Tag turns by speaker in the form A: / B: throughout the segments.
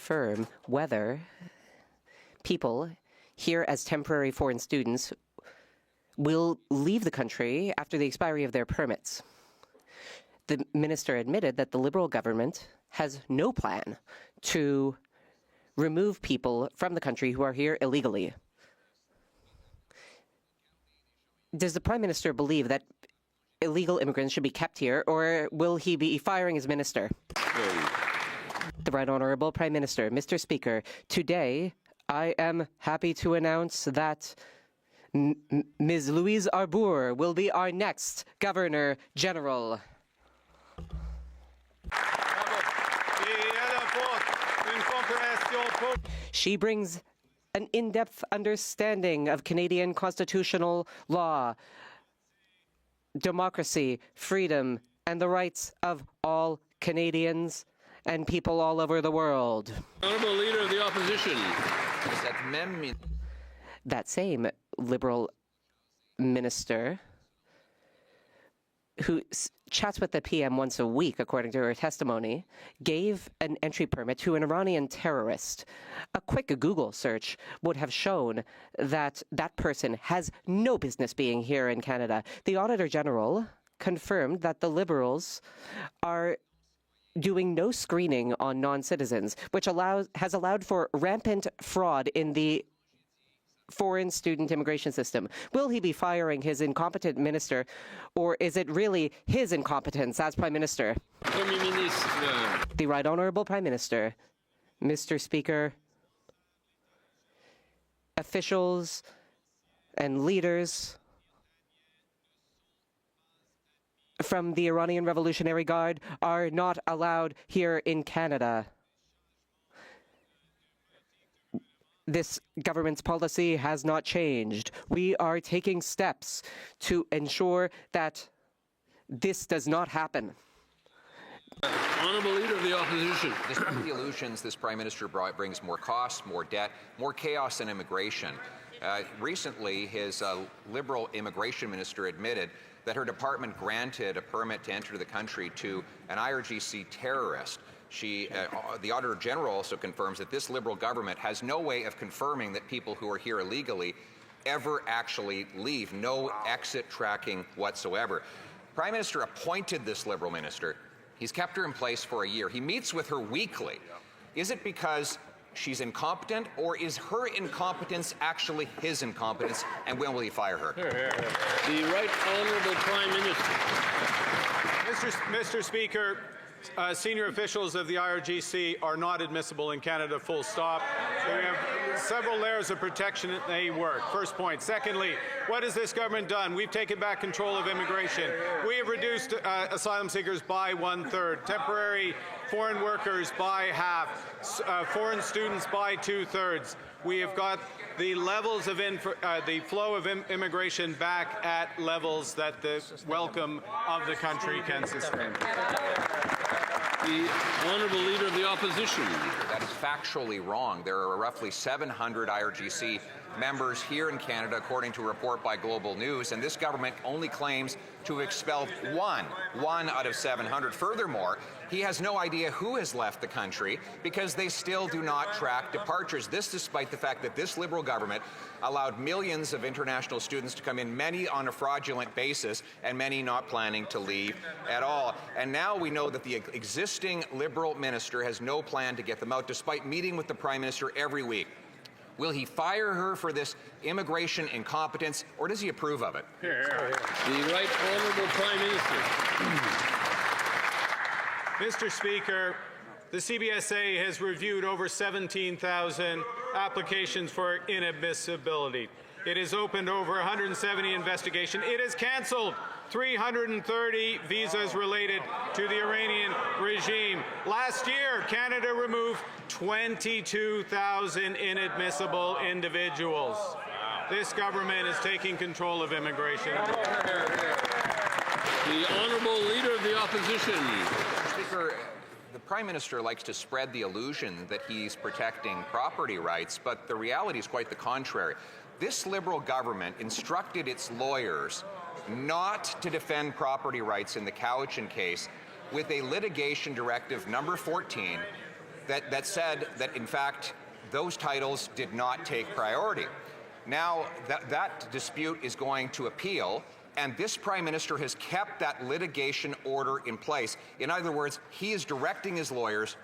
A: confirm whether people here as temporary foreign students will leave the country after the expiry of their permits. The minister admitted that the Liberal government has no plan to remove people from the country who are here illegally. Does the Prime Minister believe that illegal immigrants should be kept here, or will he be firing his minister? The Right Honourable Prime Minister. Mr. Speaker, today I am happy to announce that Ms. Louise Arbour will be our next Governor General. She brings an in-depth understanding of Canadian constitutional law, democracy, freedom, and the rights of all Canadians and people all over the world.
B: Honourable Leader of the Opposition.
A: That same Liberal minister, who chats with the PM once a week, according to her testimony, gave an entry permit to an Iranian terrorist. A quick Google search would have shown that that person has no business being here in Canada. The Auditor General confirmed that the Liberals are doing no screening on non-citizens, which has allowed for rampant fraud in the foreign student immigration system. Will he be firing his incompetent minister, or is it really his incompetence as Prime Minister? The Right Honourable Prime Minister. Mr. Speaker, officials and leaders from the Iranian Revolutionary Guard are not allowed here in Canada. This government's policy has not changed. We are taking steps to ensure that this does not happen.
B: Honourable Leader of the Opposition.
C: Despite the illusions this Prime Minister brings more costs, more debt, more chaos in immigration. Recently, his Liberal immigration minister admitted that her department granted a permit to enter the country to an IRGC terrorist. The Auditor General also confirms that this Liberal government has no way of confirming that people who are here illegally ever actually leave, no exit tracking whatsoever. Prime Minister appointed this Liberal minister. He's kept her in place for a year. He meets with her weekly. Is it because she's incompetent, or is her incompetence actually his incompetence, and when will he fire her?
B: The Right Honourable Prime Minister.
D: Mr. Speaker, senior officials of the IRGC are not admissible in Canada, full stop. We have several layers of protection that they work. First point. Secondly, what has this government done? We've taken back control of immigration. We have reduced asylum seekers by 1/3, temporary foreign workers by half, foreign students by 2/3. We have got the levels of the flow of immigration back at levels that the welcome of the country can sustain.
B: The Honourable Leader of the Opposition.
C: That is factually wrong. There are roughly 700 IRGC members here in Canada, according to a report by Global News, and this government only claims to have expelled one out of 700. Furthermore, he has no idea who has left the country because they still do not track departures. This despite the fact that this Liberal government allowed millions of international students to come in, many on a fraudulent basis and many not planning to leave at all. And now we know that the existing Liberal minister has no plan to get them out, despite meeting with the Prime Minister every week. Will he fire her for this immigration incompetence, or does he approve of it?
B: The Right Honourable Prime Minister.
D: Mr. Speaker, the CBSA has reviewed over 17,000 applications for inadmissibility. It has opened over 170 investigations. It has cancelled 330 visas related to the Iranian regime. Last year, Canada removed 22,000 inadmissible individuals. This government is taking control of immigration.
B: The Honourable Leader of the Opposition.
C: Speaker, the Prime Minister likes to spread the illusion that he's protecting property rights, but the reality is quite the contrary. This Liberal government instructed its lawyers not to defend property rights in the Cowichan case with a litigation directive number 14 that said that, in fact, those titles did not take priority. Now, that dispute is going to appeal, and this Prime Minister has kept that litigation order in place. In other words, he is directing his lawyers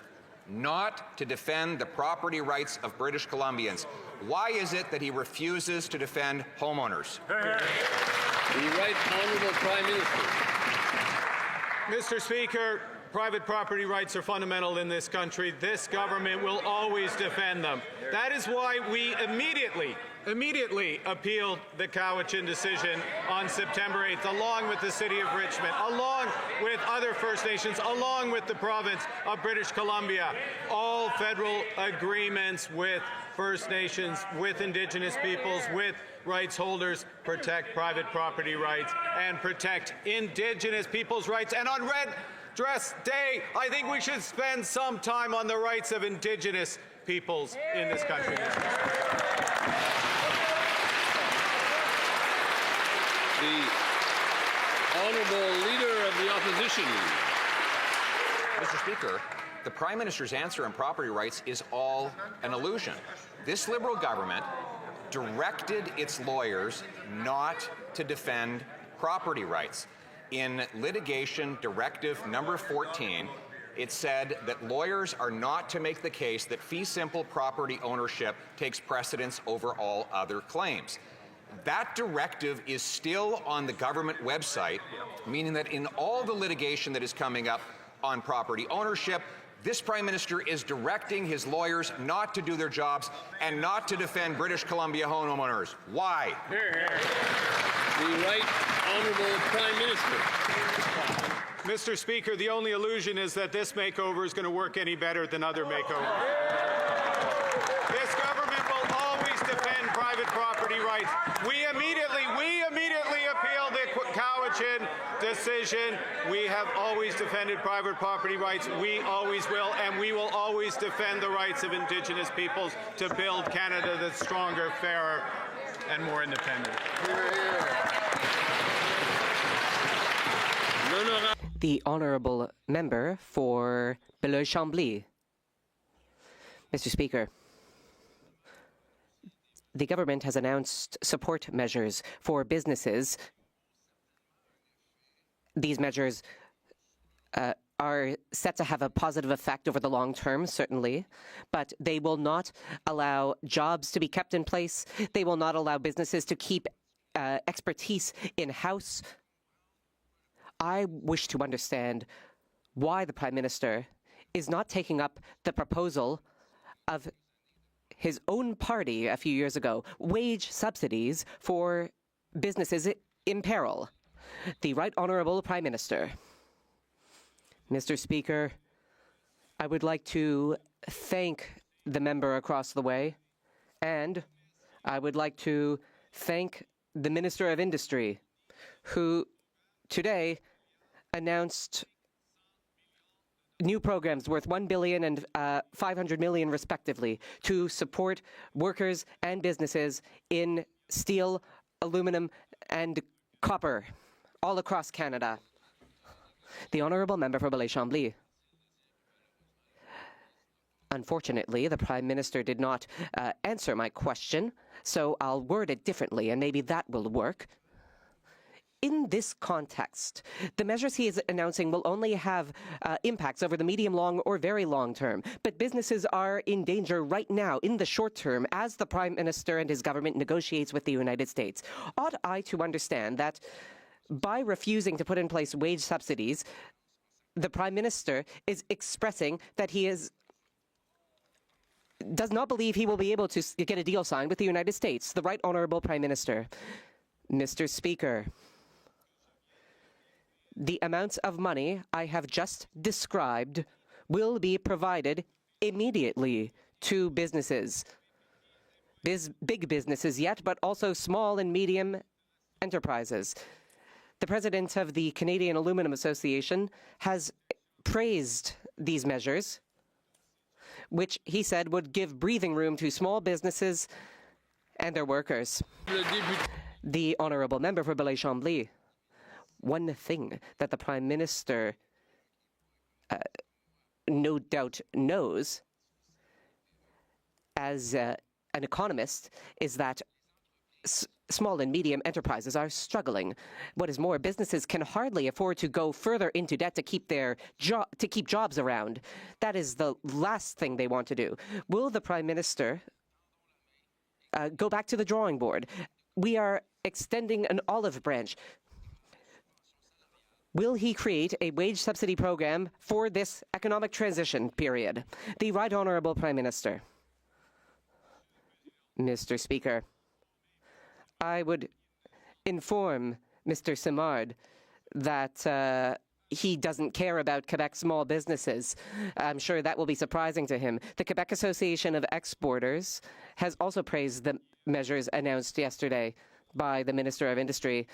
C: not to defend the property rights of British Columbians. Why is it that he refuses to defend homeowners?
B: The Right Honourable Prime Minister.
D: Mr. Speaker, private property rights are fundamental in this country. This government will always defend them. That is why we immediately appealed the Cowichan decision on September 8th, along with the City of Richmond, along with other First Nations, along with the province of British Columbia. All federal agreements with First Nations, with Indigenous peoples, with rights holders protect private property rights and protect Indigenous peoples' rights. And on Red Dress Day, I think we should spend some time on the rights of Indigenous peoples in this country.
B: The Honourable Leader of the Opposition.
C: Mr. Speaker, the Prime Minister's answer on property rights is all an illusion. This Liberal government directed its lawyers not to defend property rights. In litigation directive number 14, it said that lawyers are not to make the case that fee simple property ownership takes precedence over all other claims. That directive is still on the government website, meaning that in all the litigation that is coming up on property ownership, this Prime Minister is directing his lawyers not to do their jobs and not to defend British Columbia homeowners. Why?
B: The Right Honourable Prime Minister.
D: Mr. Speaker, the only illusion is that this makeover is going to work any better than other makeovers. This government will always defend private property rights. We immediately appealed the Cowichan decision. We have always defended private property rights. We always will, and we will always defend the rights of Indigenous peoples to build Canada that's stronger, fairer, and more independent.
A: The Honourable Member for Beloeil-Chambly. Mr. Speaker, the government has announced support measures for businesses. These measures are set to have a positive effect over the long term, certainly, but they will not allow jobs to be kept in place. They will not allow businesses to keep expertise in-house. I wish to understand why the Prime Minister is not taking up the proposal of his own party a few years ago, wage subsidies for businesses in peril. The Right Honourable Prime Minister. Mr. Speaker, I would like to thank the member across the way, and I would like to thank the Minister of Industry, who today announced new programs worth $1 billion and $500 million, respectively, to support workers and businesses in steel, aluminum, and copper all across Canada. The Honourable Member for Beloeil-Chambly. Unfortunately, the Prime Minister did not answer my question, so I'll word it differently, and maybe that will work. In this context, the measures he is announcing will only have impacts over the medium, long, or very long term. But businesses are in danger right now, in the short term, as the Prime Minister and his government negotiates with the United States. Ought I to understand that by refusing to put in place wage subsidies, the Prime Minister is expressing that he does not believe he will be able to get a deal signed with the United States? The Right Honourable Prime Minister. Mr. Speaker, the amounts of money I have just described will be provided immediately to businesses. Big businesses yet, but also small and medium enterprises. The President of the Canadian Aluminum Association has praised these measures, which he said would give breathing room to small businesses and their workers. The Honourable Member for Beloeil-Chambly. One thing that the Prime Minister no doubt knows as an economist is that small and medium enterprises are struggling. What is more, businesses can hardly afford to go further into debt to keep their jobs around. That is the last thing they want to do. Will the Prime Minister go back to the drawing board? We are extending an olive branch. Will he create a wage subsidy program for this economic transition period? The Right Honourable Prime Minister. Mr. Speaker, I would inform Mr. Simard that he doesn't care about Quebec small businesses. I'm sure that will be surprising to him. The Quebec Association of Exporters has also praised the measures announced yesterday by the Minister of Industry,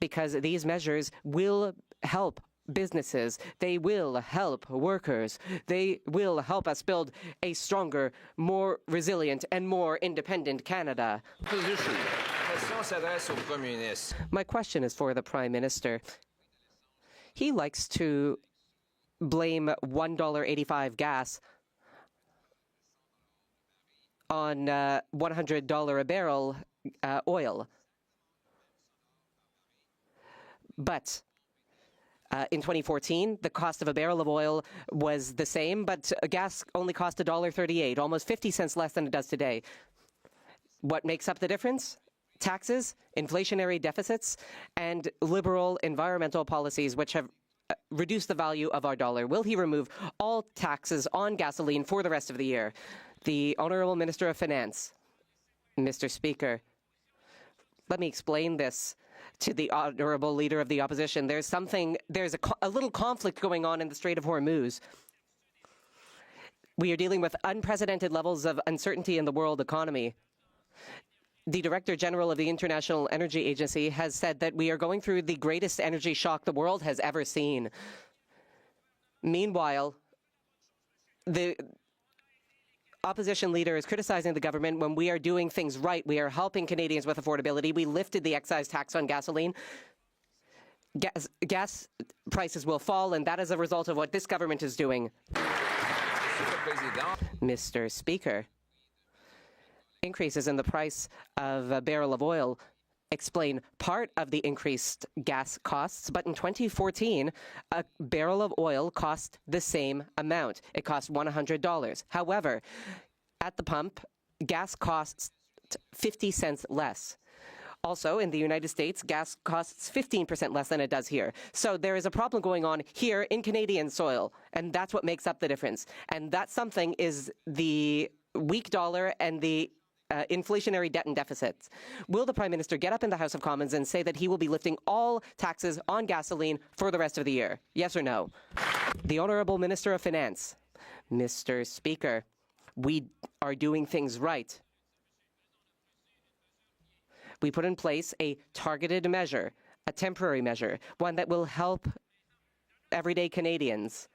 A: because these measures will help businesses, they will help workers, they will help us build a stronger, more resilient, and more independent Canada. My question is for the Prime Minister. He likes to blame $1.85 gas on $100 a barrel oil. But in 2014, the cost of a barrel of oil was the same, but gas only cost $1.38, almost 50 cents less than it does today. What makes up the difference? Taxes, inflationary deficits, and liberal environmental policies which have reduced the value of our dollar. Will he remove all taxes on gasoline for the rest of the year? The Honourable Minister of Finance. Mr. Speaker, let me explain this to the Honourable Leader of the Opposition. There's a little conflict going on in the Strait of Hormuz. We are dealing with unprecedented levels of uncertainty in the world economy. The Director General of the International Energy Agency has said that we are going through the greatest energy shock the world has ever seen. Meanwhile, the opposition leader is criticizing the government when we are doing things right. We are helping Canadians with affordability. We lifted the excise tax on gasoline. Gas prices will fall, and that is a result of what this government is doing. Mr. Speaker, increases in the price of a barrel of oil explain part of the increased gas costs, but in 2014, a barrel of oil cost the same amount. It cost $100. However, at the pump, gas costs 50 cents less. Also, in the United States, gas costs 15% less than it does here. So there is a problem going on here in Canadian soil, and that's what makes up the difference. And that something is the weak dollar and the inflationary debt and deficits. Will the Prime Minister get up in the House of Commons and say that he will be lifting all taxes on gasoline for the rest of the year? Yes or no? The Honourable Minister of Finance. Mr. Speaker, we are doing things right. We put in place a targeted measure, a temporary measure, one that will help everyday Canadians.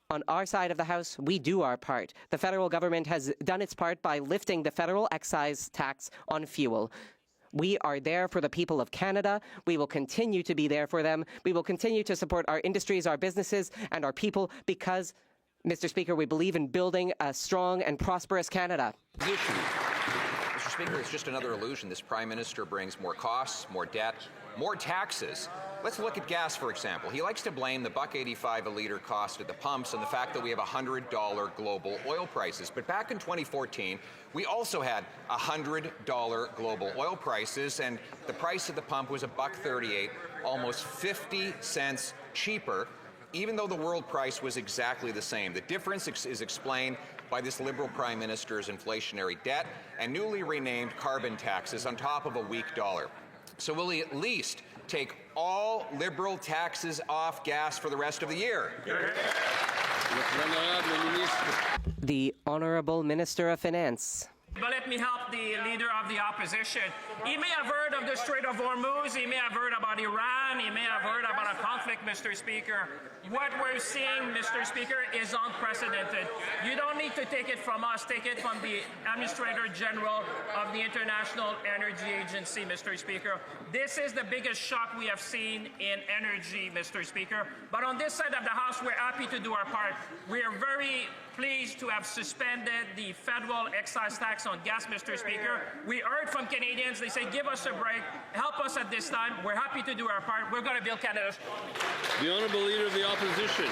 A: On our side of the House, we do our part. The federal government has done its part by lifting the federal excise tax on fuel. We are there for the people of Canada. We will continue to be there for them. We will continue to support our industries, our businesses, and our people because, Mr. Speaker, we believe in building a strong and prosperous Canada.
C: Mr. Speaker, it's just another illusion. This Prime Minister brings more costs, more debt, more taxes. Let's look at gas, for example. He likes to blame the $1.85 a litre cost at the pumps and the fact that we have $100 global oil prices. But back in 2014, we also had $100 global oil prices, and the price at the pump was $1.38, almost 50 cents cheaper, even though the world price was exactly the same. The difference is explained by this Liberal Prime Minister's inflationary debt and newly renamed carbon taxes on top of a weak dollar. So will he at least take all Liberal taxes off gas for the rest of the year?
A: The Honourable Minister of Finance.
E: But let me help the leader of the opposition. He may have heard of the Strait of Hormuz, he may have heard about Iran, he may have heard about a conflict, Mr. Speaker. What we're seeing, Mr. Speaker, is unprecedented. You don't need to take it from us, take it from the Administrator General of the International Energy Agency, Mr. Speaker. This is the biggest shock we have seen in energy, Mr. Speaker. But on this side of the House, we're happy to do our part. We are very pleased to have suspended the federal excise tax on gas, Mr. Speaker. We heard from Canadians. They say, give us a break. Help us at this time. We're happy to do our part. We're going to build Canada.
B: The Honourable Leader of the Opposition.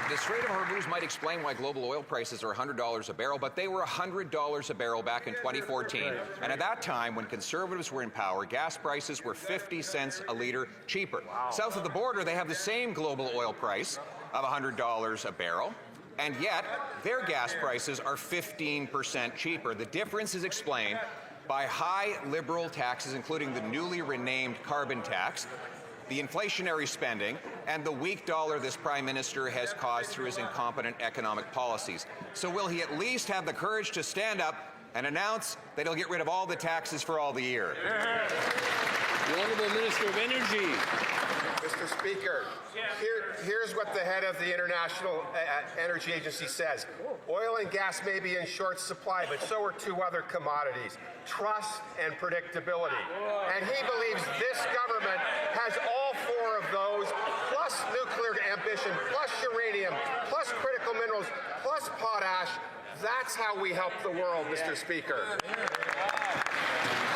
C: The Strait of Hormuz might explain why global oil prices are $100 a barrel, but they were $100 a barrel back in 2014. And at that time, when Conservatives were in power, gas prices were 50 cents a litre cheaper. South of the border, they have the same global oil price of $100 a barrel. And yet, their gas prices are 15% cheaper. The difference is explained by high Liberal taxes, including the newly renamed carbon tax, the inflationary spending, and the weak dollar this Prime Minister has caused through his incompetent economic policies. So will he at least have the courage to stand up and announce that he'll get rid of all the taxes for all the year?
B: The Honourable Minister of Energy.
F: Mr. Speaker, here's what the head of the International Energy Agency says. Oil and gas may be in short supply, but so are two other commodities, trust and predictability. And he believes this government has all four of those, plus nuclear ambition, plus uranium, plus critical minerals, plus potash. That's how we help the world, Mr. Speaker.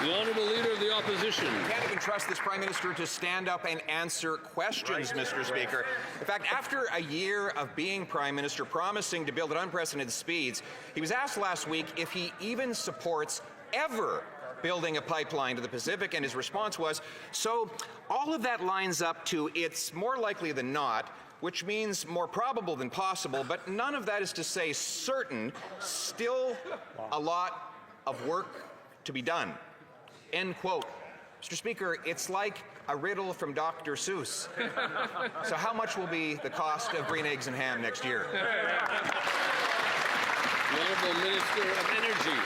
B: The Honourable Leader of the Opposition.
C: You can't even trust this Prime Minister to stand up and answer questions, Mr. Speaker. In fact, after a year of being Prime Minister, promising to build at unprecedented speeds, he was asked last week if he even supports ever building a pipeline to the Pacific, and his response was, so all of that lines up to it's more likely than not, which means more probable than possible, but none of that is to say certain, still a lot of work to be done. End quote. Mr. Speaker, it's like a riddle from Dr. Seuss. So how much will be the cost of green eggs and ham next year?
B: The Honourable Minister of Energy.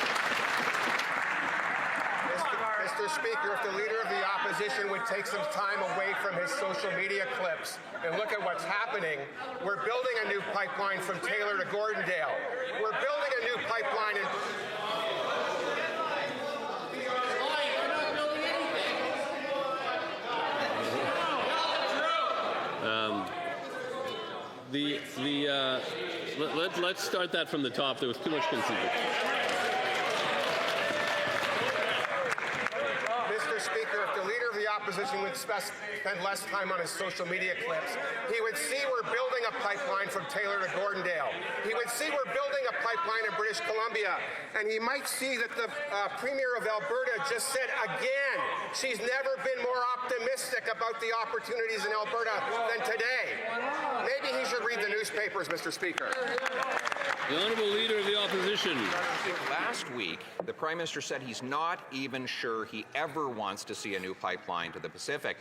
F: Mr. Speaker, if the Leader of the Opposition would take some time away from his social media clips and look at what's happening, we're building a new pipeline from Taylor to Gordondale. We're building a new pipeline in...
B: Let's start that from the top. There was too much confusion.
F: Mr. Speaker, if the Leader of the Opposition would spend less time on his social media clips, he would see we're building a pipeline from Taylor to Gordondale. He would see we're building a pipeline in British Columbia. And he might see that the Premier of Alberta just said again, she's never been more optimistic about the opportunities in Alberta than today. Maybe he should read the newspapers, Mr. Speaker.
B: The Honourable Leader of the Opposition.
C: Last week, the Prime Minister said he's not even sure he ever wants to see a new pipeline to the Pacific.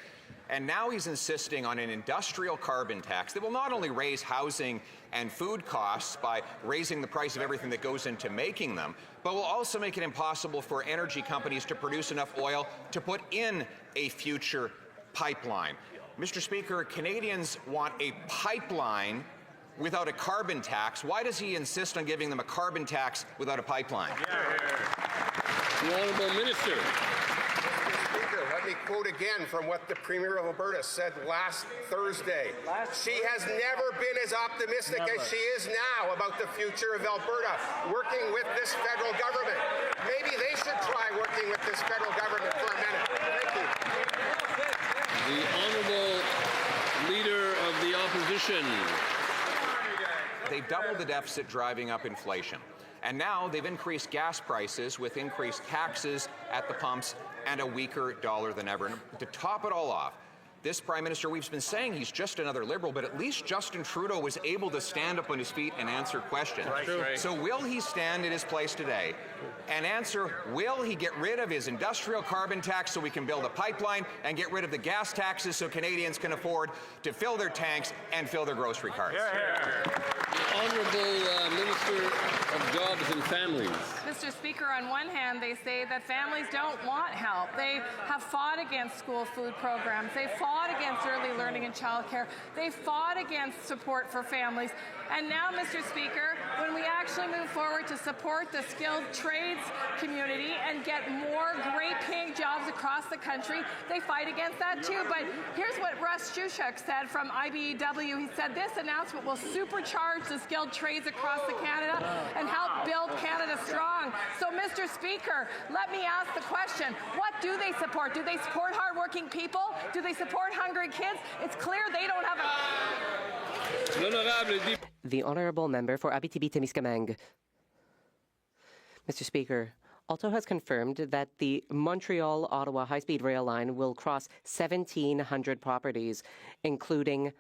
C: And now he's insisting on an industrial carbon tax that will not only raise housing and food costs by raising the price of everything that goes into making them, but will also make it impossible for energy companies to produce enough oil to put in a future pipeline. Mr. Speaker, Canadians want a pipeline without a carbon tax. Why does he insist on giving them a carbon tax without a pipeline?
B: The Honourable Minister.
F: Mr. Speaker, let me quote again from what the Premier of Alberta said last Thursday. She has never been as optimistic as she is now about the future of Alberta, working with this federal government. Maybe they should try working with this federal government for a minute. Thank you.
B: The Honourable Leader of the Opposition.
C: They've doubled the deficit, driving up inflation. And now they've increased gas prices with increased taxes at the pumps and a weaker dollar than ever. And to top it all off, this Prime Minister, we've been saying he's just another Liberal, but at least Justin Trudeau was able to stand up on his feet and answer questions.
B: Right.
C: So will he stand in his place today and answer, will he get rid of his industrial carbon tax so we can build a pipeline and get rid of the gas taxes so Canadians can afford to fill their tanks and fill their grocery carts?
B: The Honourable Minister of jobs and families.
G: Mr. Speaker, on one hand, they say that families don't want help. They have fought against school food programs. They fought against early learning and childcare. They fought against support for families. And now, Mr. Speaker, when we actually move forward to support the skilled trades community and get more great-paying jobs across the country, they fight against that too. But here's what Russ Shushuk said from IBEW. He said this announcement will supercharge the skilled trades across Canada and help build Canada strong. So, Mr. Speaker, let me ask the question, what do they support? Do they support hardworking people? Do they support hungry kids? It's clear they don't have a...
A: The Honourable Member for Abitibi-Témiscamingue. Mr. Speaker, Alto has confirmed that the Montreal-Ottawa high-speed rail line will cross 1,700 properties, including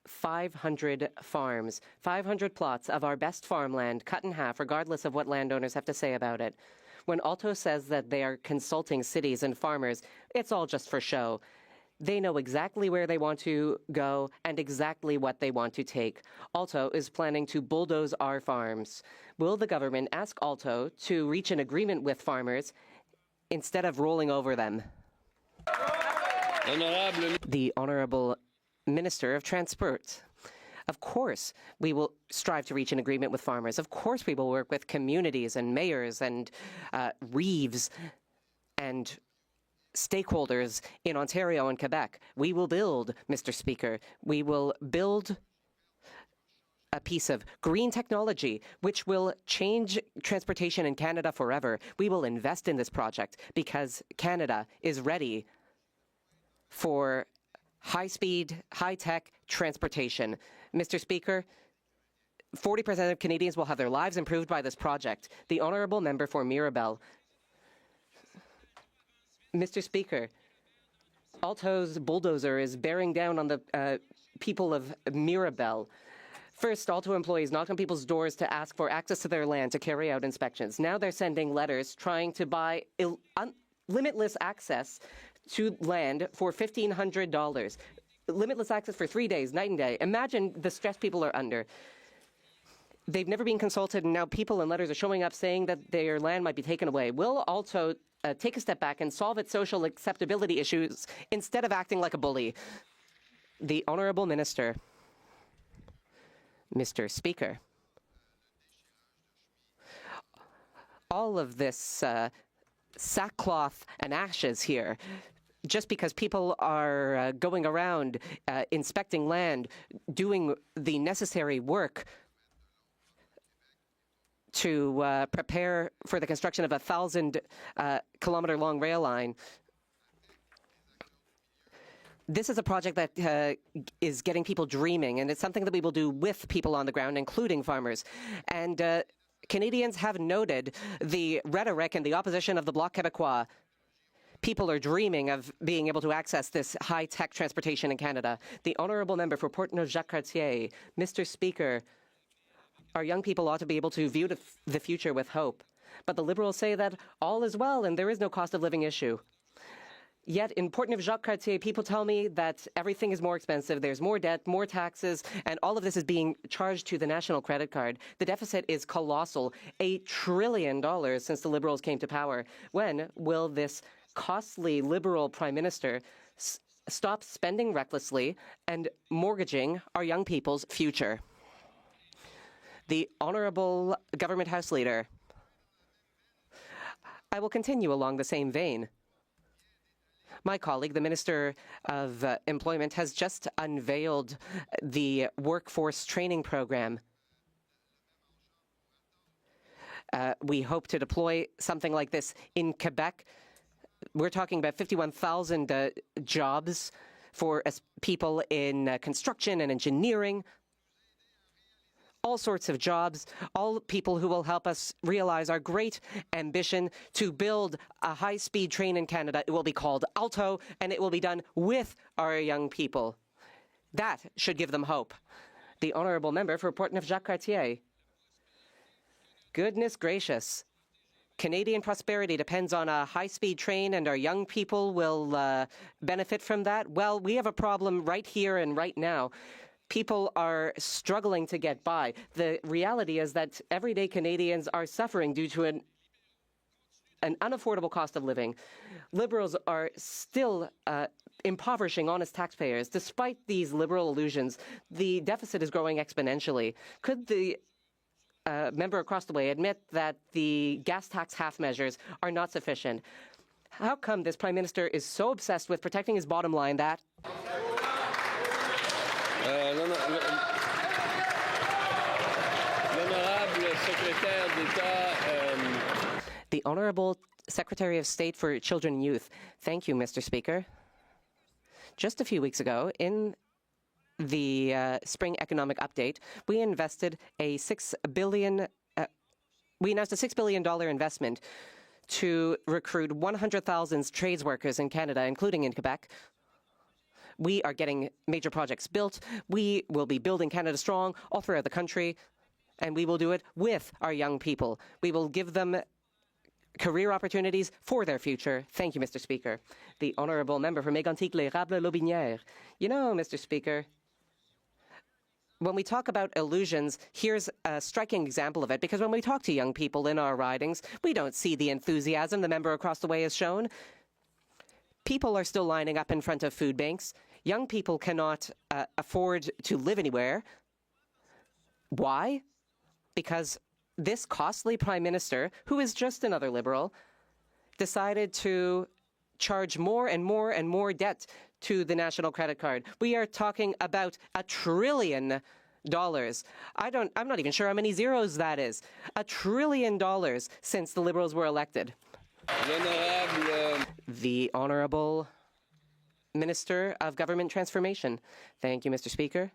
A: 500 farms, 500 plots of our best farmland cut in half, regardless of what landowners have to say about it. When Alto says that they are consulting cities and farmers, it's all just for show. They know exactly where they want to go and exactly what they want to take. Alto is planning to bulldoze our farms. Will the government ask Alto to reach an agreement with farmers instead of rolling over them? The Honourable Minister of Transport. Of course, we will strive to reach an agreement with farmers. Of course, we will work with communities and mayors and reeves and stakeholders in Ontario and Quebec. We will build, Mr. Speaker, we will build a piece of green technology which will change transportation in Canada forever. We will invest in this project because Canada is ready for high-speed, high-tech transportation. Mr. Speaker, 40% of Canadians will have their lives improved by this project. The Honourable Member for Mirabel. Mr. Speaker, Alto's bulldozer is bearing down on the people of Mirabel. First, Alto employees knock on people's doors to ask for access to their land to carry out inspections. Now they're sending letters trying to buy limitless access to land for $1,500. Limitless access for 3 days, night and day. Imagine the stress people are under. They've never been consulted, and now people and letters are showing up saying that their land might be taken away. Will Alto take a step back and solve its social acceptability issues instead of acting like a bully? The Honourable Minister. Mr. Speaker. All of this sackcloth and ashes here, just because people are going around inspecting land, doing the necessary work to prepare for the construction of a 1,000-kilometer-long rail line. This is a project that is getting people dreaming, and it's something that we will do with people on the ground, including farmers. And Canadians have noted the rhetoric and the opposition of the Bloc Québécois. People are dreaming of being able to access this high-tech transportation in Canada. The Honourable Member for Portneuf-Jacques-Cartier. Mr. Speaker, our young people ought to be able to view the future with hope. But the Liberals say that all is well and there is no cost of living issue. Yet in Portneuf-Jacques-Cartier, people tell me that everything is more expensive, there's more debt, more taxes, and all of this is being charged to the national credit card. The deficit is colossal, $1 trillion since the Liberals came to power. When will this costly Liberal Prime Minister stop spending recklessly and mortgaging our young people's future? The Honourable Government House Leader. I will continue along the same vein. My colleague, the Minister of Employment, has just unveiled the workforce training program. We hope to deploy something like this in Quebec. We're talking about 51,000 jobs for people in construction and engineering, all sorts of jobs, all people who will help us realize our great ambition to build a high-speed train in Canada. It will be called Alto, and it will be done with our young people. That should give them hope. The Honourable Member for Portneuf-Jacques-Cartier. Goodness gracious. Canadian prosperity depends on a high-speed train, and our young people will benefit from that. Well, we have a problem right here and right now. people are struggling to get by. The reality is that everyday Canadians are suffering due to an unaffordable cost of living. Liberals are still impoverishing honest taxpayers. Despite these liberal illusions, the deficit is growing exponentially. Could the member across the way admit that the gas tax half measures are not sufficient? How come this Prime Minister is so obsessed with protecting his bottom line that the Honourable Secretary of State for Children and Youth. Thank you, Mr. Speaker. Just a few weeks ago, in the spring economic update, we invested a we announced a $6 billion investment to recruit 100,000 trades workers in Canada, including in Quebec. We are getting major projects built. We will be building Canada strong all throughout the country, and we will do it with our young people. We will give them career opportunities for their future. Thank you, Mr. Speaker. The Honourable Member for Mégantic-l'Érable-Lotbinière. You know, Mr. Speaker, when we talk about illusions, here's a striking example of it, because when we talk to young people in our ridings, we don't see the enthusiasm the member across the way has shown. People are still lining up in front of food banks. Young people cannot afford to live anywhere. Why? Because this costly Prime Minister, who is just another Liberal, decided to charge more and more and more debt to the national credit card. We are talking about $1 trillion. I'm not even sure how many zeros that is. $1 trillion since the Liberals were elected. The Honourable Minister of Government Transformation. Thank you, Mr. Speaker.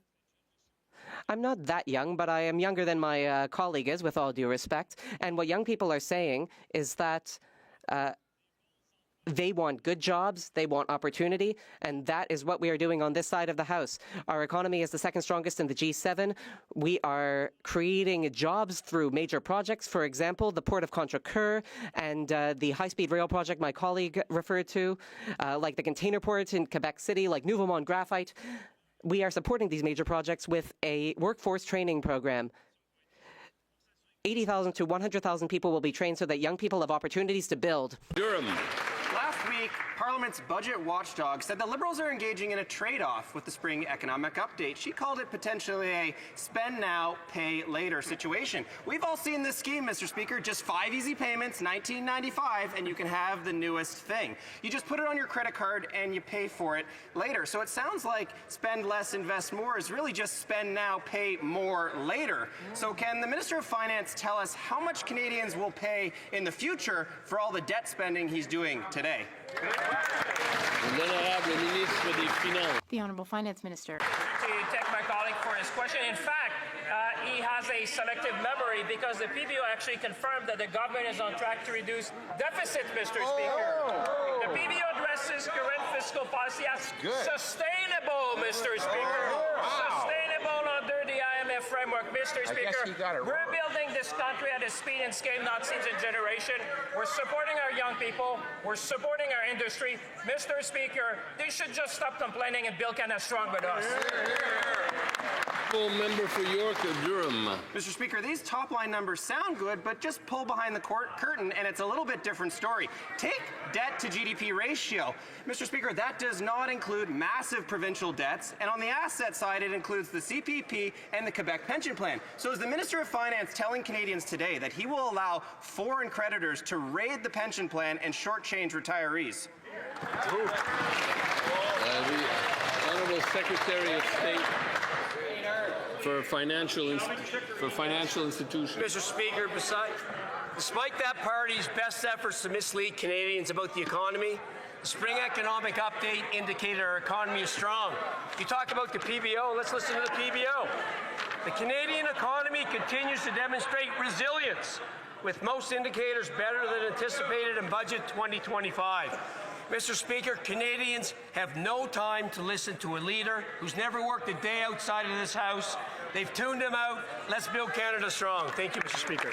A: I'm not that young, but I am younger than my colleague is, with all due respect. And what young people are saying is that they want good jobs, they want opportunity, and that is what we are doing on this side of the House. Our economy is the second strongest in the G7. We are creating jobs through major projects, for example, the Port of Contrecoeur and the high-speed rail project my colleague referred to, like the container port in Quebec City, like Nouveau-Monde Graphite. We are supporting these major projects with a workforce training program. 80,000 to 100,000 people will be trained so that young people have opportunities to build.
B: Durham.
H: Last week, Parliament's budget watchdog said the Liberals are engaging in a trade-off with the spring economic update. She called it potentially a spend now, pay later situation. We've all seen this scheme, Mr. Speaker. Just 5 easy payments, $19.95, and you can have the newest thing. You just put it on your credit card and you pay for it later. So it sounds like spend less, invest more is really just spend now, pay more later. So can the Minister of Finance tell us how much Canadians will pay in the future for all the debt spending he's doing today?
I: The Honourable Finance Minister.
E: To thank my colleague for his question. In fact, he has a selective memory because the PBO actually confirmed that the government is on track to reduce deficit, Mr. Speaker. The PBO addresses current fiscal policy as sustainable, Mr. Speaker. Sustainable under the IMF framework, Mr. Speaker. We're building this country at a speed and scale not seen in a generation. We're supporting our young people. We're supporting our industry. Mr. Speaker, they should just stop complaining and build Canada strong with us.
B: Member for York or Durham.
H: Mr. Speaker, these top-line numbers sound good, but just pull behind the curtain and it's a little bit different story. Take debt to GDP ratio. Mr. Speaker, that does not include massive provincial debts, and on the asset side, it includes the CPP and the Quebec pension plan. So is the Minister of Finance telling Canadians today that he will allow foreign creditors to raid the pension plan and shortchange retirees?
B: The Honourable Secretary of State for financial institutions.
J: Mr. Speaker, despite that party's best efforts to mislead Canadians about the economy, the spring economic update indicated our economy is strong. You talk about the PBO, let's listen to the PBO. The Canadian economy continues to demonstrate resilience, with most indicators better than anticipated in Budget 2025. Mr. Speaker, Canadians have no time to listen to a leader who's never worked a day outside of this House. They've tuned him out. Let's build Canada strong. Thank you, Mr. Speaker.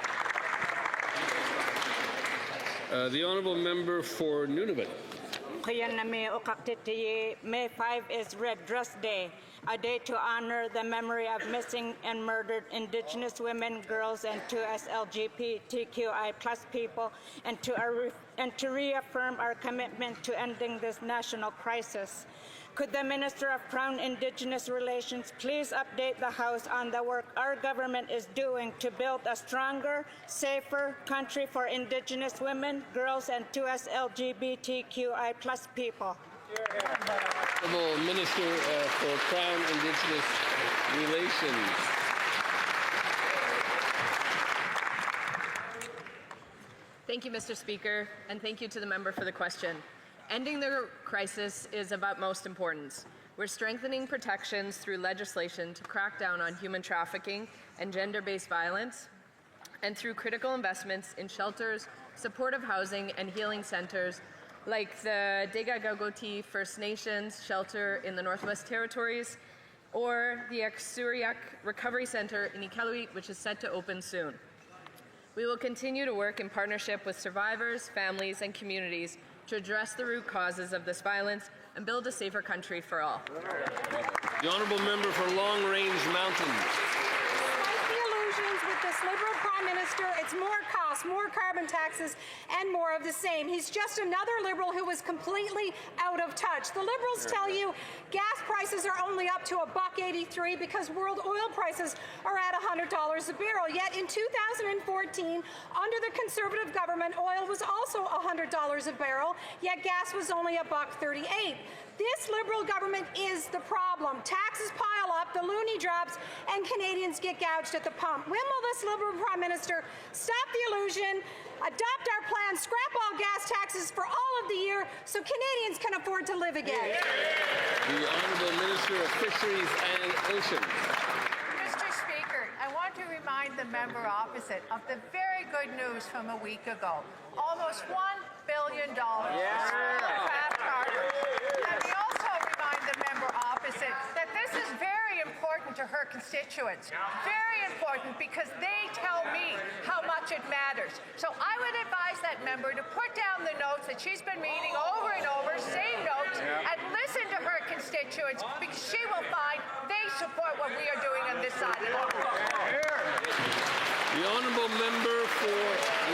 B: The Honourable Member for Nunavut.
K: May 5 is Red Dress Day. a day to honor the memory of missing and murdered Indigenous women, girls, and 2S LGBTQI+ people, and to reaffirm our commitment to ending this national crisis. Could the Minister of Crown Indigenous Relations please update the House on the work our government is doing to build a stronger, safer country for Indigenous women, girls, and 2S LGBTQI+ people?
B: Honourable Minister for Crown Indigenous Relations.
L: Thank you, Mr. Speaker, and thank you to the member for the question. Ending the crisis is of utmost importance. We're strengthening protections through legislation to crack down on human trafficking and gender-based violence, and through critical investments in shelters, supportive housing, and healing centres like the Degagogoti First Nations shelter in the Northwest Territories, or the Aksuriak Recovery Centre in Iqaluit, which is set to open soon. We will continue to work in partnership with survivors, families, and communities to address the root causes of this violence and build a safer country for all.
B: The honourable member for Long Range Mountains.
M: Despite the illusions with this Liberal Prime Minister, it's more costs, more carbon taxes, and more of the same. He's just another Liberal who was completely out of touch. The Liberals tell you gas prices are only up to $1.83 because world oil prices are at $100 a barrel. Yet in 2014, under the Conservative government, oil was also $100 a barrel, yet gas was only $1.38. This Liberal government is the problem. Taxes pile up, the loonie drops, and Canadians get gouged at the pump. When will this Liberal Prime Minister stop the illusion, adopt our plan, scrap all gas taxes for all of the year so Canadians can afford to live again?
B: The Honourable Minister of Fisheries and Oceans.
N: Mr. Speaker, I want to remind the member opposite of the very good news from a week ago. Almost $1 billion for craft harbor. Let me also remind the member opposite that this is very important to her constituents. Very important because they tell me how much it matters. So I would advise that member to put down the notes that she's been reading over and over, same notes, and listen to her constituents because she will find they support what we are doing on this side of the house.
B: The honourable member for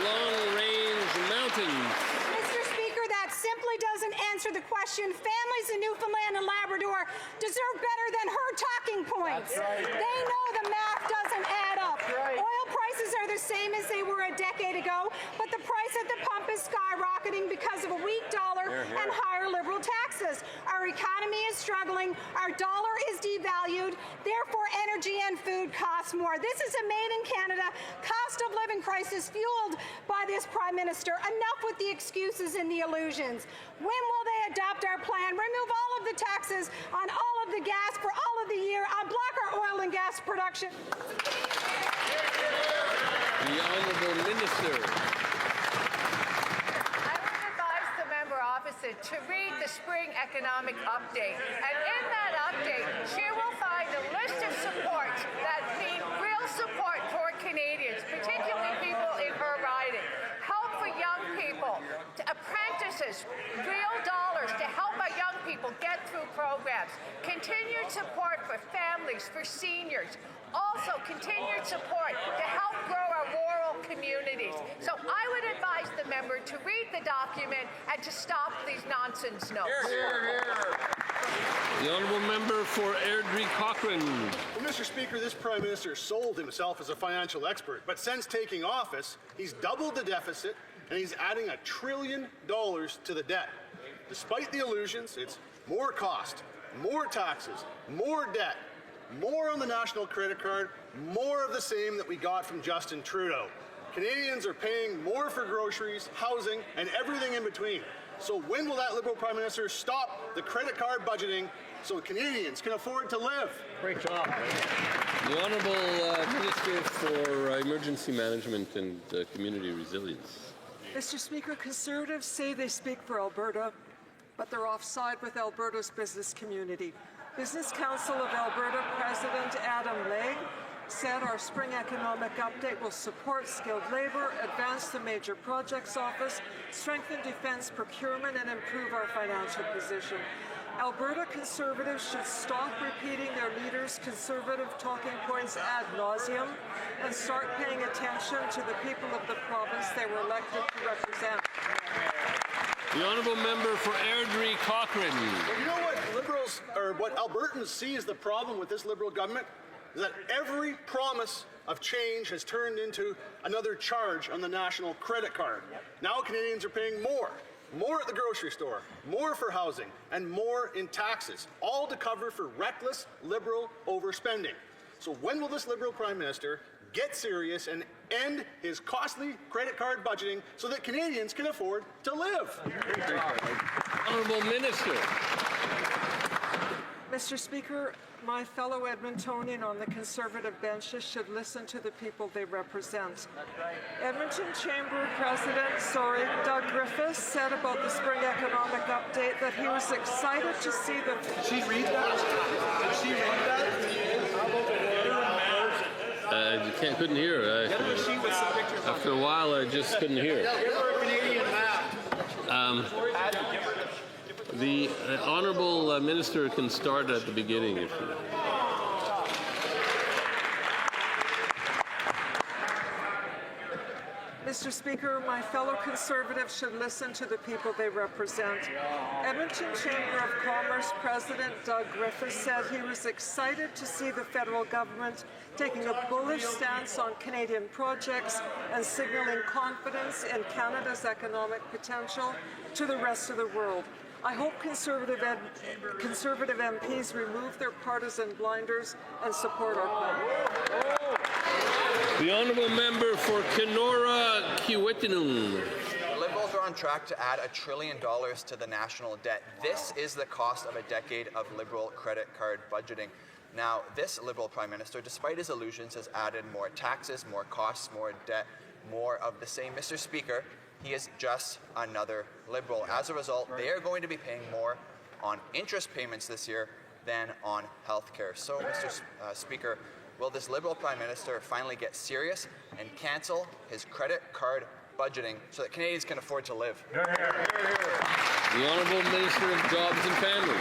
B: Long Range Mountains.
M: Mr. Speaker, that simply doesn't answer the question. Families in Newfoundland and Labrador deserve better than her talking points. They know the math doesn't add up. Oil prices are the same as they were a decade ago, but the price at the pump is skyrocketing because of a weak dollar and higher Liberal taxes. Our economy is struggling. Our dollar is devalued. Therefore, energy and food cost more. This is a made-in-Canada cost of living crisis fueled by this Prime Minister. Enough with the excuses and the illusions. When will they adopt our plan, remove all of the taxes on all of the gas for all of the year, unblock our oil and gas production?
B: The Honourable Minister.
N: I would advise the member opposite to read the spring economic update. And in that update, she will find a list of supports that mean real support for Canadians, particularly people in her riding. Help for young people, apprentices, real dollars to help our young people get through programs. Continued support for families, for seniors. Also, continued support to help grow our rural communities. So I would advise the member to read the document and to stop these nonsense notes.
B: The honourable member for Airdrie Cochrane.
O: Well, Mr. Speaker, this Prime Minister sold himself as a financial expert, but since taking office, he's doubled the deficit and he's adding $1 trillion to the debt. Despite the illusions, it's more cost, more taxes, more debt, more on the national credit card, more of the same that we got from Justin Trudeau. Canadians are paying more for groceries, housing, and everything in between. So when will that Liberal Prime Minister stop the credit card budgeting so Canadians can afford to live?
B: Great job. The Honourable Minister for Emergency Management and Community Resilience.
P: Mr. Speaker, Conservatives say they speak for Alberta, but they're offside with Alberta's business community. Business Council of Alberta President Adam Legge said our spring economic update will support skilled labour, advance the major projects office, strengthen defence procurement and improve our financial position. Alberta Conservatives should stop repeating their leaders' conservative talking points ad nauseum and start paying attention to the people of the province they were elected to represent.
B: The honourable member for Airdrie Cochrane.
O: Well, you know what Liberals, or what Albertans see as the problem with this Liberal government? Is that every promise of change has turned into another charge on the national credit card. Now Canadians are paying more at the grocery store, more for housing, and more in taxes, all to cover for reckless Liberal overspending. So when will this Liberal Prime Minister get serious and end his costly credit card budgeting so that Canadians can afford to live?
B: Honourable Minister.
P: Mr. Speaker, my fellow Edmontonian on the Conservative benches should listen to the people they represent. Edmonton Chamber President, Doug Griffiths said about the spring economic update that he was excited to see the...
O: Did she read that? Did she read that?
B: Couldn't hear. After a while, I just couldn't hear. The honourable minister can start at the beginning if you like.
P: Mr. Speaker, my fellow Conservatives should listen to the people they represent. Edmonton Chamber of Commerce President Doug Griffiths said he was excited to see the federal government taking a bullish stance on Canadian projects and signalling confidence in Canada's economic potential to the rest of the world. I hope Conservative MPs remove their partisan blinders and support our plan.
B: The honourable member for Kenora-Kiiwetinoong.
Q: The Liberals are on track to add $1 trillion to the national debt. This is the cost of a decade of Liberal credit card budgeting. Now, this Liberal Prime Minister, despite his illusions, has added more taxes, more costs, more debt, more of the same. Mr. Speaker, he is just another Liberal. As a result, they are going to be paying more on interest payments this year than on health care. So, Mr. Speaker, will this Liberal Prime Minister finally get serious and cancel his credit card budgeting so that Canadians can afford to live?
B: The Honourable Minister of Jobs and Family.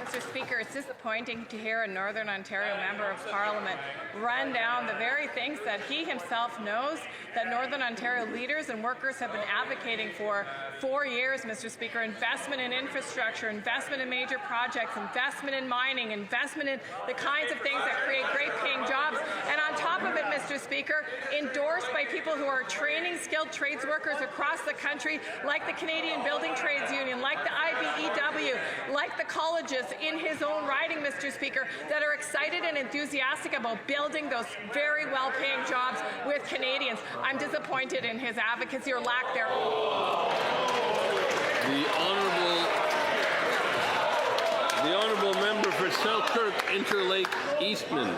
G: Mr. Speaker, it's disappointing to hear a Northern Ontario Member of Parliament run down the very things that he himself knows that Northern Ontario leaders and workers have been advocating for 4 years, Mr. Speaker. Investment in infrastructure, investment in major projects, investment in mining, investment in the kinds of things that create great paying jobs. And on top of it, Mr. Speaker, endorsed by people who are training skilled trades workers across the country, like the Canadian Building Trades Union, like the IBEW, like the colleges in his own riding, Mr. Speaker, that are excited and enthusiastic about building those very well-paying jobs with Canadians. I'm disappointed in his advocacy or lack thereof.
B: The honourable member for Selkirk Interlake Eastman.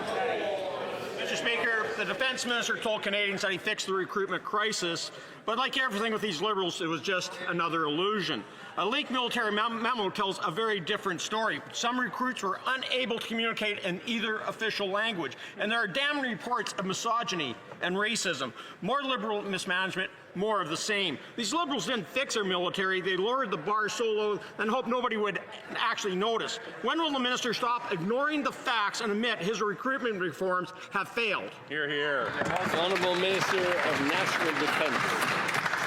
R: Mr. Speaker, the Defence Minister told Canadians that he fixed the recruitment crisis, but like everything with these Liberals, it was just another illusion. A leaked military memo tells a very different story. Some recruits were unable to communicate in either official language, and there are damning reports of misogyny and racism. More Liberal mismanagement, more of the same. These Liberals didn't fix their military. They lowered the bar so low and hoped nobody would actually notice. When will the minister stop ignoring the facts and admit his recruitment reforms have failed?
B: Hear, hear. The Honourable Minister of National Defence.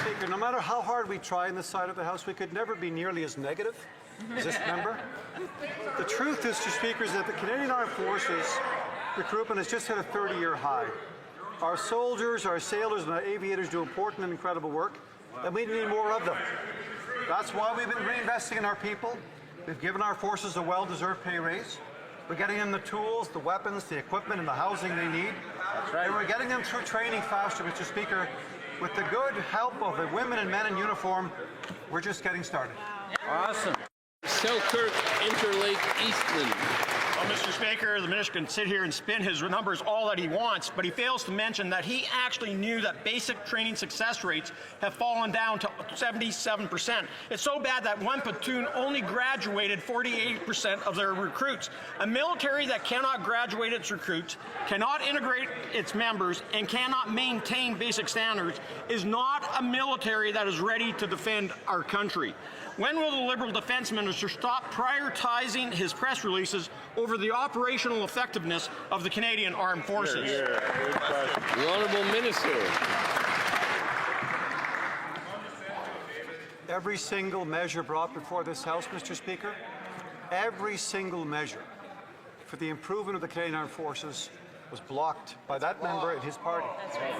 S: Speaker, no matter how hard we try on this side of the House, we could never be nearly as negative as this member. The truth is, Mr. Speaker, is that the Canadian Armed Forces recruitment has just hit a 30-year high. Our soldiers, our sailors, and our aviators do important and incredible work, and we need more of them. That's why we've been reinvesting in our people. We've given our forces a well-deserved pay raise. We're getting them the tools, the weapons, the equipment, and the housing they need. That's right. And we're getting them through training faster, Mr. Speaker. With the good help of the women and men in uniform, we're just getting started.
B: Awesome. Selkirk Interlake Eastman.
R: Well, Mr. Speaker, the minister can sit here and spin his numbers all that he wants, but he fails to mention that he actually knew that basic training success rates have fallen down to 77%. It's so bad that one platoon only graduated 48% of their recruits. A military that cannot graduate its recruits, cannot integrate its members, and cannot maintain basic standards is not a military that is ready to defend our country. When will the Liberal Defence Minister stop prioritizing his press releases over the operational effectiveness of the Canadian Armed Forces?
B: The Honourable Minister.
S: Every single measure brought before this House, Mr. Speaker, every single measure for the improvement of the Canadian Armed Forces was blocked by that member and his party.
L: That's right.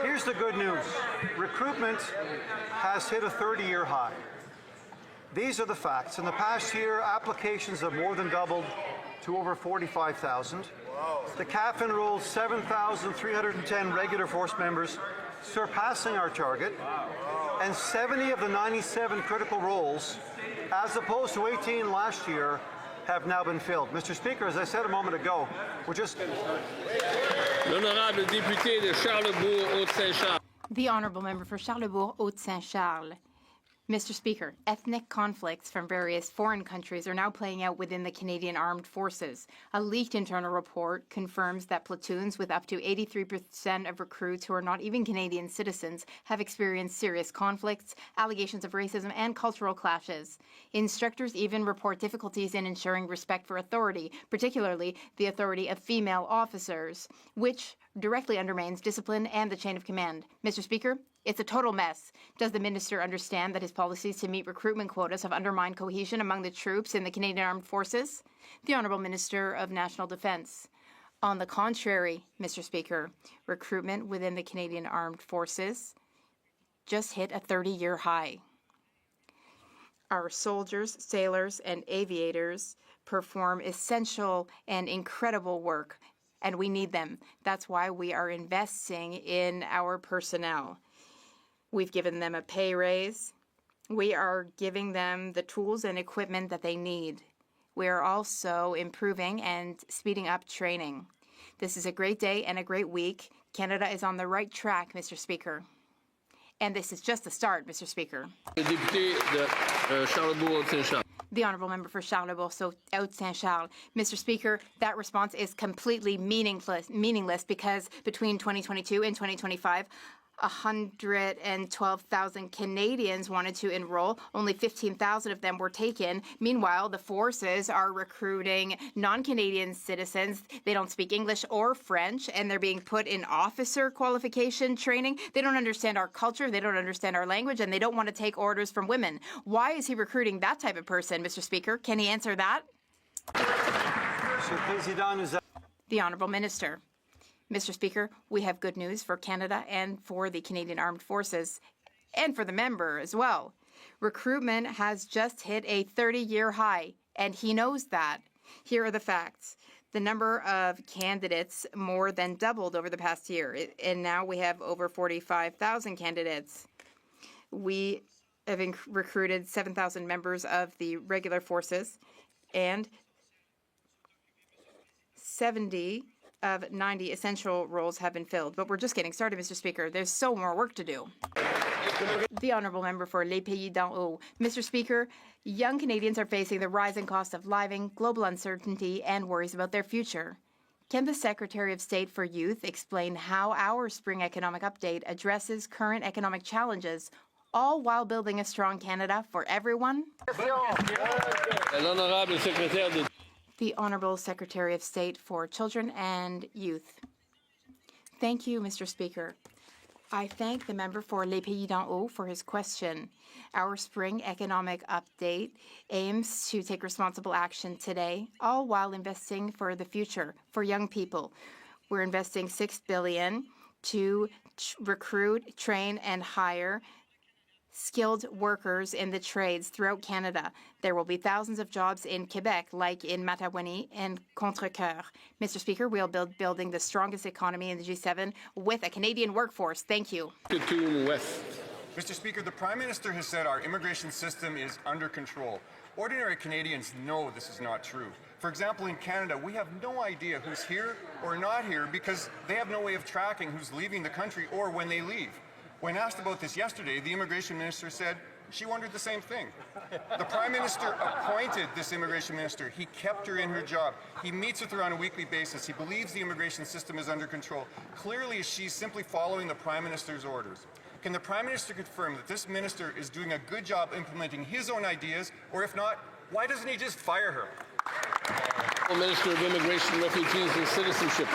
S: Here's the good news. Recruitment has hit a 30-year high. These are the facts. In the past year, applications have more than doubled to over 45,000. The CAF enrolled 7,310 regular force members, surpassing our target, and 70 of the 97 critical roles, as opposed to 18 last year, have now been filled. Mr. Speaker, as I said a moment ago, we're just...
B: L'honorable député de Charlebourg, Haute-Saint-Charles.
I: The Honourable Member for Charlebourg, Haute-Saint-Charles. Mr. Speaker, ethnic conflicts from various foreign countries are now playing out within the Canadian Armed Forces. A leaked internal report confirms that platoons with up to 83% of recruits who are not even Canadian citizens have experienced serious conflicts, allegations of racism, and cultural clashes. Instructors even report difficulties in ensuring respect for authority, particularly the authority of female officers, which directly undermines discipline and the chain of command. Mr. Speaker, it's a total mess. Does the minister understand that his policies to meet recruitment quotas have undermined cohesion among the troops in the Canadian Armed Forces? The Honourable Minister of National Defence. On the contrary, Mr. Speaker, recruitment within the Canadian Armed Forces just hit a 30-year high. Our soldiers, sailors, and aviators perform essential and incredible work, and we need them. That's why we are investing in our personnel. We've given them a pay raise. We are giving them the tools and equipment that they need. We are also improving and speeding up training. This is a great day and a great week. Canada is on the right track, Mr. Speaker. And this is just the start, Mr. Speaker. The Honourable Member for Charlebourg, Haute-Saint-Charles. Mr. Speaker, that response is completely meaningless because between 2022 and 2025, 112,000 Canadians wanted to enroll. Only 15,000 of them were taken. Meanwhile, the forces are recruiting non-Canadian citizens. They don't speak English or French, and they're being put in officer qualification training. They don't understand our culture, they don't understand our language, and they don't want to take orders from women. Why is he recruiting that type of person, Mr. Speaker? Can he answer that? The Honourable Minister. Mr. Speaker, we have good news for Canada and for the Canadian Armed Forces and for the member as well. Recruitment has just hit a 30-year high, and he knows that. Here are the facts. The number of candidates more than doubled over the past year, and now we have over 45,000 candidates. We have recruited 7,000 members of the regular forces, and 70 of 90 essential roles have been filled. But we're just getting started, Mr. Speaker. There's so more work to do. The Honourable Member for Les Pays d'en Haut. Mr. Speaker, young Canadians are facing the rising cost of living, global uncertainty, and worries about their future. Can the Secretary of State for Youth explain how our Spring Economic Update addresses current economic challenges, all while building a strong Canada for everyone? The Honourable Secretary of State for Children and Youth. Thank you, Mr. Speaker. I thank the member for Les Pays d'en Haut for his question. Our Spring Economic Update aims to take responsible action today, all while investing for the future, for young people. We're investing $6 billion to recruit, train, and hire skilled workers in the trades throughout Canada. There will be thousands of jobs in Quebec, like in Mattawanny and Contrecoeur. Mr. Speaker, we'll building the strongest economy in the G7 with a Canadian workforce. Thank you.
B: West.
T: Mr. Speaker, the Prime Minister has said our immigration system is under control. Ordinary Canadians know this is not true. For example, in Canada, we have no idea who's here or not here because they have no way of tracking who's leaving the country or when they leave. When asked about this yesterday, the Immigration Minister said she wondered the same thing. The Prime Minister appointed this Immigration Minister. He kept her in her job. He meets with her on a weekly basis. He believes the immigration system is under control. Clearly, she's simply following the Prime Minister's orders. Can the Prime Minister confirm that this minister is doing a good job implementing his own ideas, or if not, why doesn't he just fire her?
B: Minister of Immigration, Refugees and Citizenship.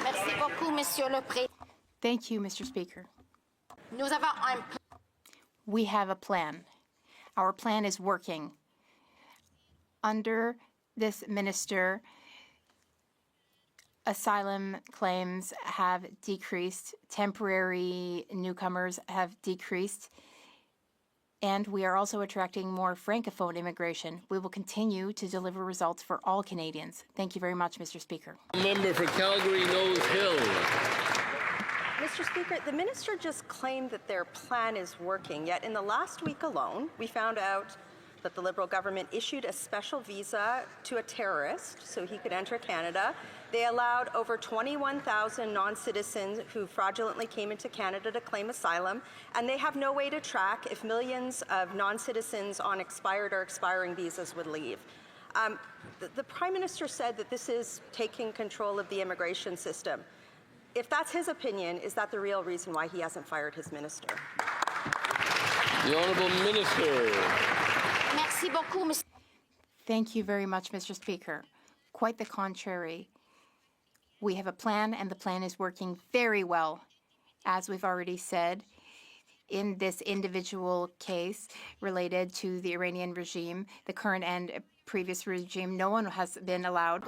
U: Merci beaucoup, Monsieur le Président.
I: Thank you, Mr. Speaker.
U: Nous avons un
I: We have a plan. Our plan is working. Under this minister, asylum claims have decreased, temporary newcomers have decreased, and we are also attracting more Francophone immigration. We will continue to deliver results for all Canadians. Thank you very much, Mr. Speaker.
B: Member for Calgary Nose Hill.
V: Mr. Speaker, the minister just claimed that their plan is working, yet in the last week alone, we found out that the Liberal government issued a special visa to a terrorist so he could enter Canada. They allowed over 21,000 non-citizens who fraudulently came into Canada to claim asylum, and they have no way to track if millions of non-citizens on expired or expiring visas would leave. The Prime Minister said that this is taking control of the immigration system. If that's his opinion, is that the real reason why he hasn't fired his minister?
B: The Honourable Minister.
U: Merci beaucoup, Mr.
I: Thank you very much, Mr. Speaker. Quite the contrary. We have a plan, and the plan is working very well. As we've already said, in this individual case related to the Iranian regime, the current and previous regime, no one has been allowed.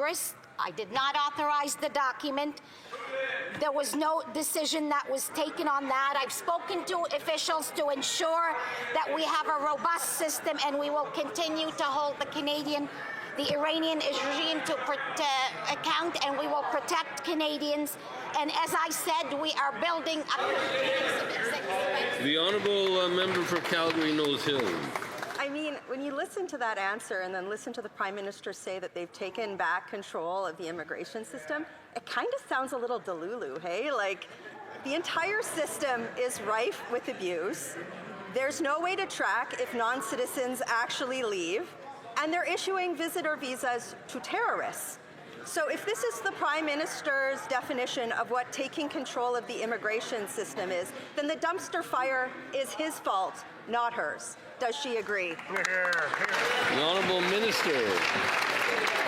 U: I did not authorize the document. There was no decision that was taken on that. I've spoken to officials to ensure that we have a robust system, and we will continue to hold the Iranian regime to account, and we will protect Canadians. And as I said, we are building
B: The Honourable Member for Calgary Nose Hill.
V: I mean, when you listen to that answer and then listen to the Prime Minister say that they've taken back control of the immigration system, it kind of sounds a little delulu, hey? Like, the entire system is rife with abuse. There's no way to track if non-citizens actually leave, and they're issuing visitor visas to terrorists. So if this is the Prime Minister's definition of what taking control of the immigration system is, then the dumpster fire is his fault, not hers. Does she agree?
B: The Honourable Minister.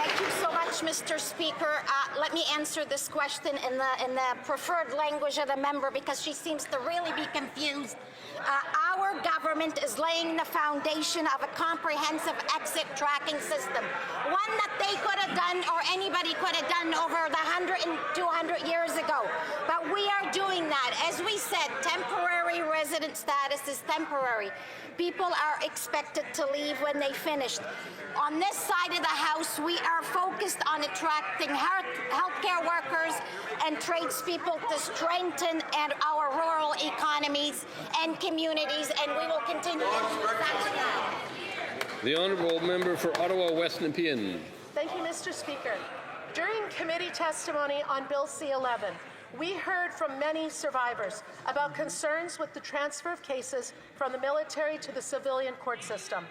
U: Thank you so much, Mr. Speaker. Let me answer this question in the preferred language of the member, because she seems to really be confused. Our government is laying the foundation of a comprehensive exit tracking system, one that they could have done or anybody could have done over the 100 and 200 years ago. But we are doing that. As we said, temporary resident status is temporary. People are expected to leave when they finished. On this side of the House, we are focused on attracting healthcare workers and tradespeople to strengthen our rural economies and communities, and we will continue to do that.
B: The Honourable Member for Ottawa West Nepean.
W: Thank you, Mr. Speaker. During committee testimony on Bill C-11, we heard from many survivors about concerns with the transfer of cases from the military to the civilian court system.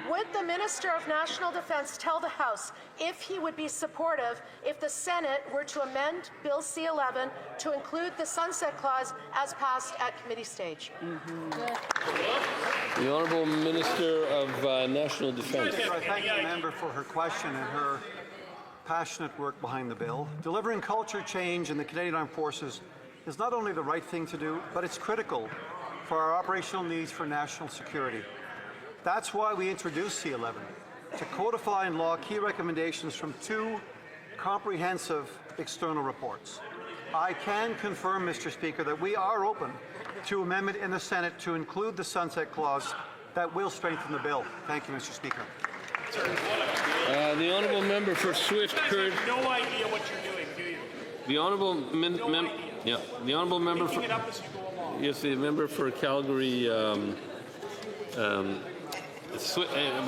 W: Would the Minister of National Defence tell the House if he would be supportive if the Senate were to amend Bill C-11 to include the sunset clause as passed at committee stage?
B: The Honourable Minister of National Defence.
S: I thank the member for her question and her passionate work behind the bill. Delivering culture change in the Canadian Armed Forces is not only the right thing to do, but it's critical for our operational needs for national security. That's why we introduced C-11, to codify in law key recommendations from 2 comprehensive external reports. I can confirm, Mr. Speaker, that we are open to amendment in the Senate to include the sunset clause that will strengthen the bill. Thank you, Mr. Speaker.
B: The Honourable Member for Swift Current.
R: No idea what you're doing, do you?
B: The Honourable the Honourable Member for.
R: Making it up as you go along.
B: Yes, the member for Calgary, but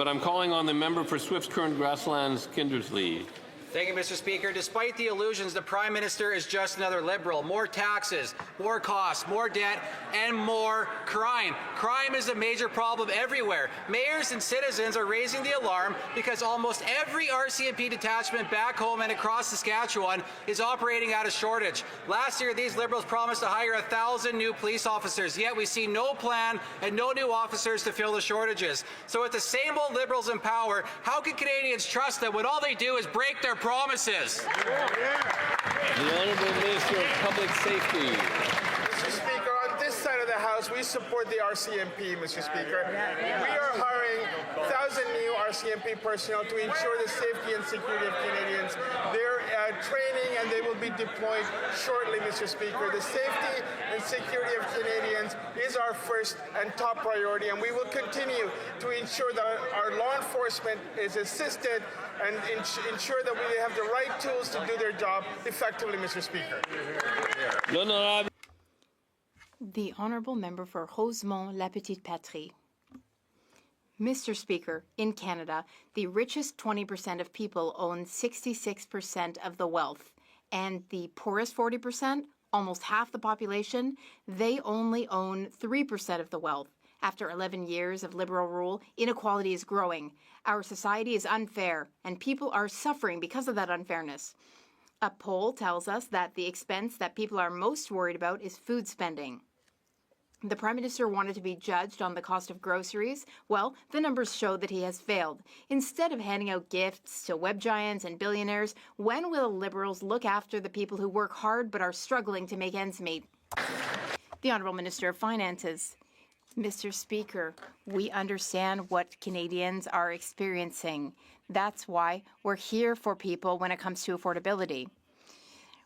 B: I'm calling on the member for Swift's Current Grasslands, Kindersley.
C: Thank you, Mr. Speaker. Despite the illusions, the Prime Minister is just another Liberal. More taxes, more costs, more debt, and more crime. Crime is a major problem everywhere. Mayors and citizens are raising the alarm because almost every RCMP detachment back home and across Saskatchewan is operating at a shortage. Last year, these Liberals promised to hire 1,000 new police officers, yet we see no plan and no new officers to fill the shortages. So with the same old Liberals in power, how can Canadians trust them when all they do is break their promises?
B: The Honourable Minister of Public Safety.
D: Mr. Speaker, on this side of the House, we support the RCMP, Mr. Speaker. We are hiring 1,000 new RCMP personnel to ensure the safety and security of Canadians. They're training and they will be deployed shortly, Mr. Speaker. The safety and security of Canadians is our first and top priority, and we will continue to ensure that our law enforcement is assisted and ensure that we have the right tools to do their job effectively, Mr. Speaker.
I: The Honourable Member for Rosemont-La Petite Patrie. Mr. Speaker, in Canada, the richest 20% of people own 66% of the wealth, and the poorest 40%, almost half the population, they only own 3% of the wealth. After 11 years of Liberal rule, inequality is growing. Our society is unfair, and people are suffering because of that unfairness. A poll tells us that the expense that people are most worried about is food spending. The Prime Minister wanted to be judged on the cost of groceries. Well, the numbers show that he has failed. Instead of handing out gifts to web giants and billionaires, when will Liberals look after the people who work hard but are struggling to make ends meet? The Honourable Minister of Finances. Mr. Speaker, we understand what Canadians are experiencing. That's why we're here for people when it comes to affordability.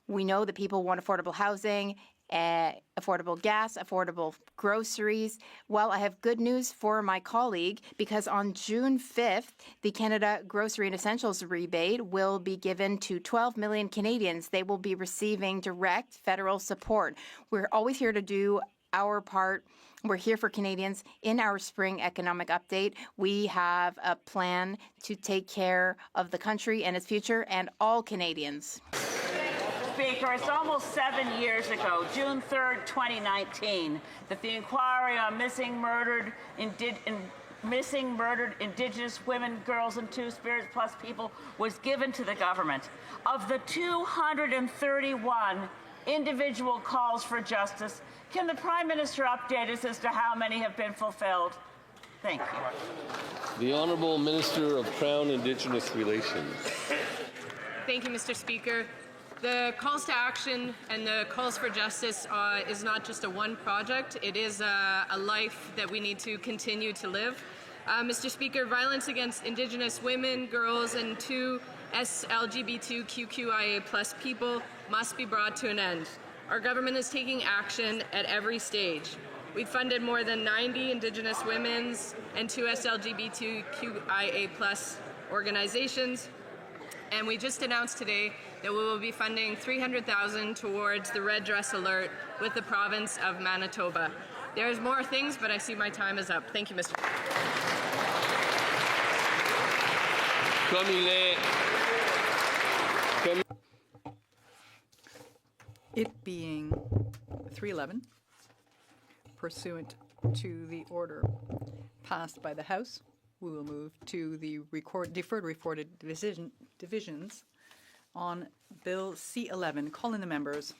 I: We know that people want affordable housing, affordable gas, affordable groceries. Well, I have good news for my colleague because on June 5th, the Canada Grocery and Essentials rebate will be given to 12 million Canadians. They will be receiving direct federal support. We're always here to do our part. We're here for Canadians. In our spring economic update, we have a plan to take care of the country and its future and all Canadians.
F: Speaker, it's almost 7 years ago, June 3rd, 2019, that the inquiry on missing murdered Indigenous women, girls, and Two-Spirit Plus people was given to the government. Of the 231 individual calls for justice, can the Prime Minister update us as to how many have been fulfilled? Thank you.
B: The Honourable Minister of Crown Indigenous Relations.
L: Thank you, Mr. Speaker. The calls to action and the calls for justice is not just a one project. It is a life that we need to continue to live. Mr. Speaker, violence against Indigenous women, girls, and LGBTQIA+ people must be brought to an end. Our government is taking action at every stage. We've funded more than 90 Indigenous women's and 2 LGBTQIA+ organizations, and we just announced today that we will be funding $300,000 towards the Red Dress Alert with the province of Manitoba. There's more things, but I see my time is up. Thank you, Mr.
X: It being 3:11, pursuant to the order passed by the House, we will move to the deferred reported divisions on Bill C-11. Call in the members.